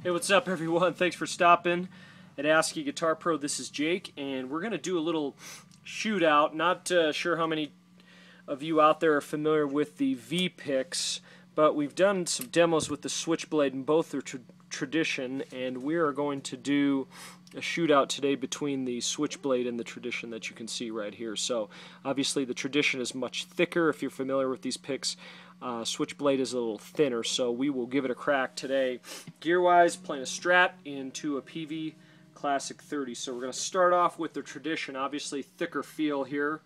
Hey, what's up, everyone? Thanks for stopping at ASCII Guitar Pro. This is Jake, and we're going to do a little shootout. Not sure how many of you out there are familiar with the V-Picks, but we've done some demos with the Switchblade, and both are tradition, and we are going to do a shootout today between the Switchblade and the tradition that you can see right here. So obviously the tradition is much thicker if you're familiar with these picks. Switchblade is a little thinner, so we will give it a crack today. Gear-wise, playing a Strat into a PV Classic 30. So we're going to start off with the tradition, obviously thicker feel here.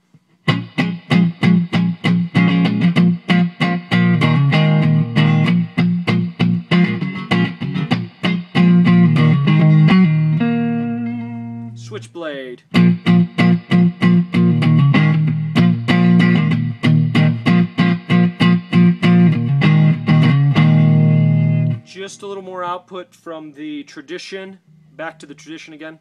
Switchblade. Just a little more output from the tradition. Back to the tradition again.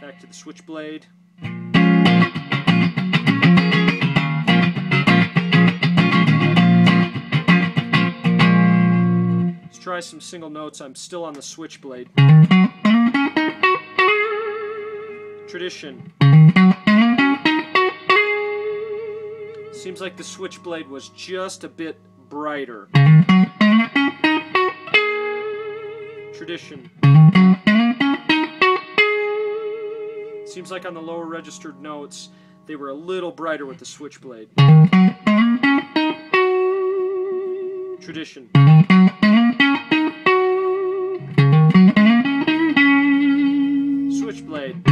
Back to the Switchblade. Let's try some single notes. I'm still on the Switchblade. Tradition. Seems like the Switchblade was just a bit brighter. Tradition. Seems like on the lower registered notes they were a little brighter with the Switchblade. Tradition. Switchblade.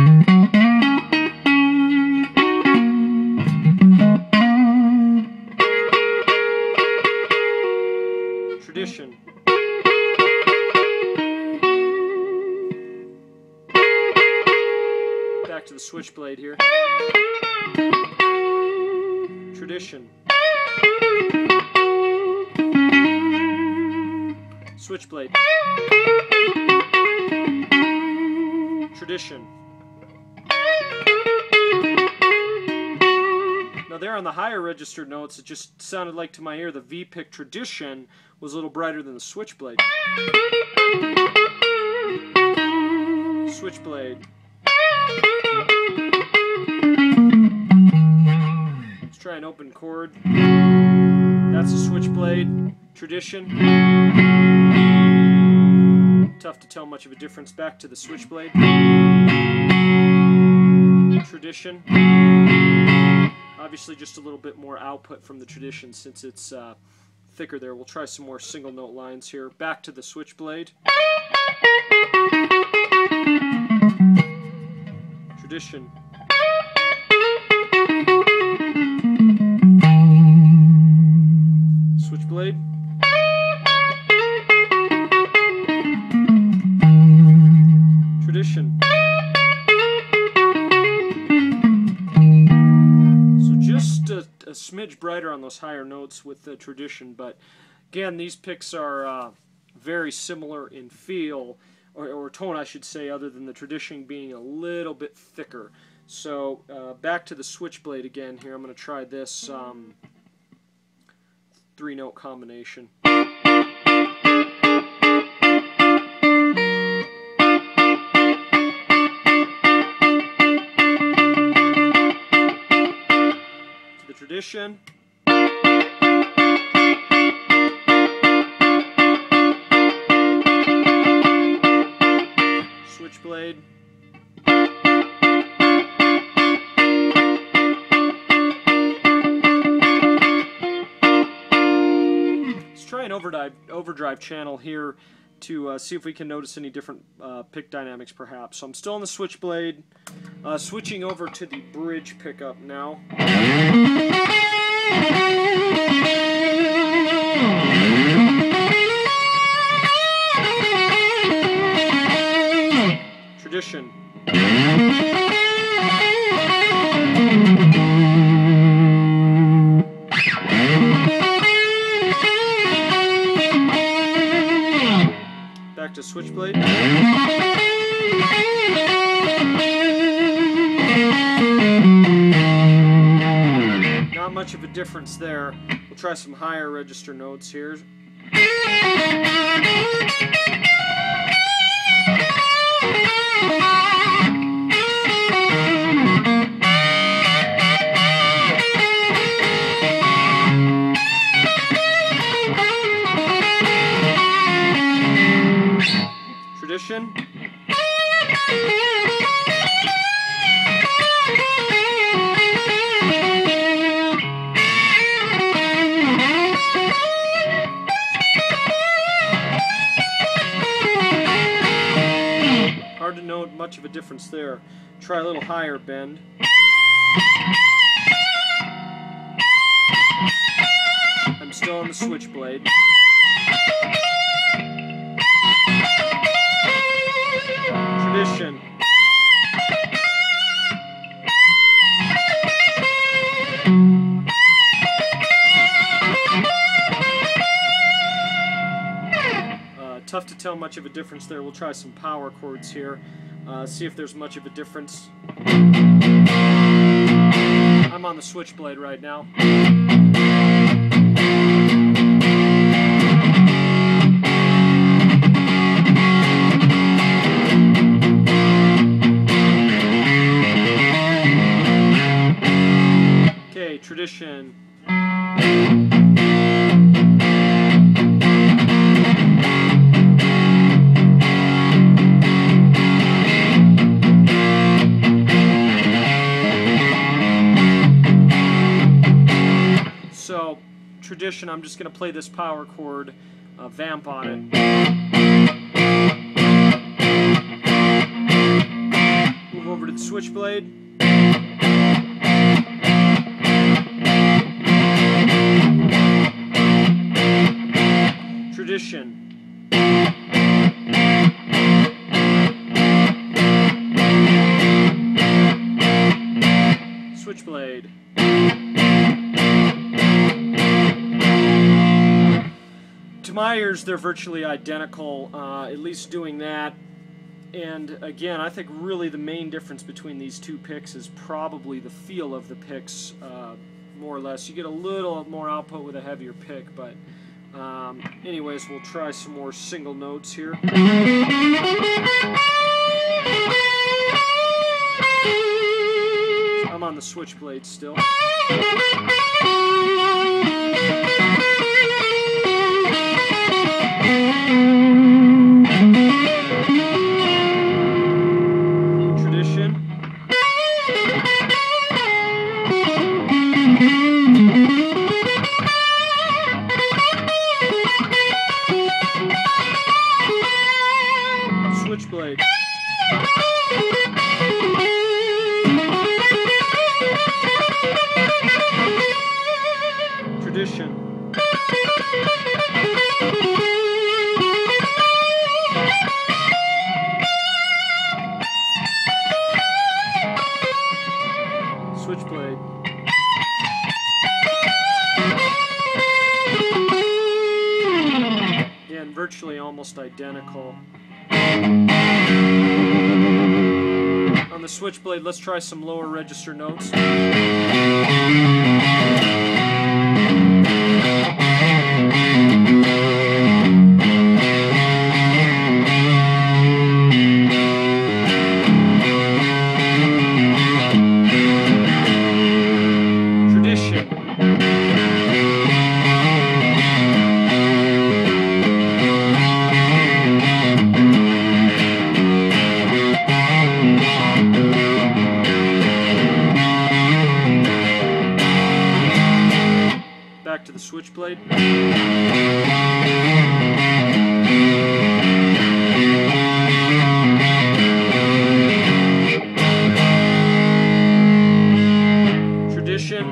Tradition. Back to the Switchblade here. Tradition. Switchblade. Tradition. Now there on the higher registered notes, it just sounded like to my ear the V-Pick tradition was a little brighter than the Switchblade. Switchblade. Let's try an open chord. That's a Switchblade. Tradition. Tough to tell much of a difference. Back to the Switchblade. Tradition. Obviously just a little bit more output from the tradition since it's thicker there. We'll try some more single note lines here. Back to the Switchblade. Tradition. Switchblade. Tradition. So just a smidge brighter on those higher notes with the tradition, but again, these picks are very similar in feel, or tone I should say, other than the tradition being a little bit thicker. So back to the Switchblade again here. I'm going to try this three-note combination. To the tradition. Switchblade. Let's try an overdrive channel here to see if we can notice any different pick dynamics perhaps. So I'm still on the Switchblade, switching over to the bridge pickup now. Tradition. Back to Switchblade. much of a difference there. We'll try some higher register notes here. Tradition. Hard to note much of a difference there. Try a little higher bend. I'm still on the switchblade. Tradition. Tough to tell much of a difference there. We'll try some power chords here. See if there's much of a difference. I'm on the switchblade right now. Okay, tradition. So, tradition, I'm just going to play this power chord, vamp on it. Move over to the switchblade. Tradition. Switchblade. To my ears, they're virtually identical, at least doing that. And again, I think really the main difference between these two picks is probably the feel of the picks, more or less. You get a little more output with a heavier pick, but anyways, we'll try some more single notes here. I'm on the switchblade still. Tradition. Switchblade. Tradition. Switchblade. Again, virtually almost identical. On the switchblade, let's try some lower register notes. Tradition. Back to the switchblade. Tradition.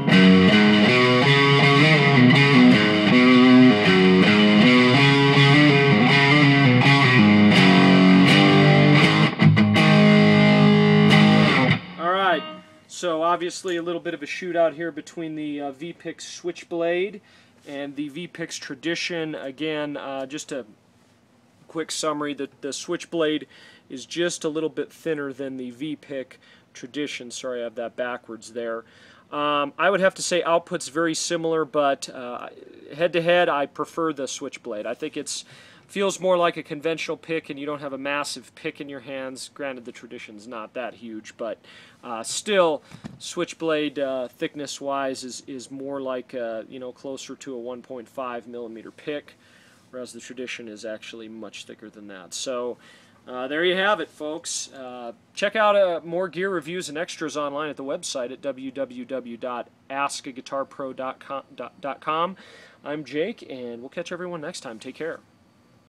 All right. So obviously a little bit of a shootout here between the V-Pick Switchblade and the V-Pick's Tradition. Again, just a quick summary, the Switchblade is just a little bit thinner than the V-Pick Tradition. Sorry, I have that backwards there. I would have to say output's very similar, but head-to-head, I prefer the Switchblade. I think it's feels more like a conventional pick, and you don't have a massive pick in your hands. Granted, the Tradition's not that huge, but still, Switchblade thickness-wise is more like closer to a 1.5 millimeter pick, whereas the Tradition is actually much thicker than that. So there you have it, folks. Check out more gear reviews and extras online at the website at www.askaguitarpro.com. I'm Jake, and we'll catch everyone next time. Take care.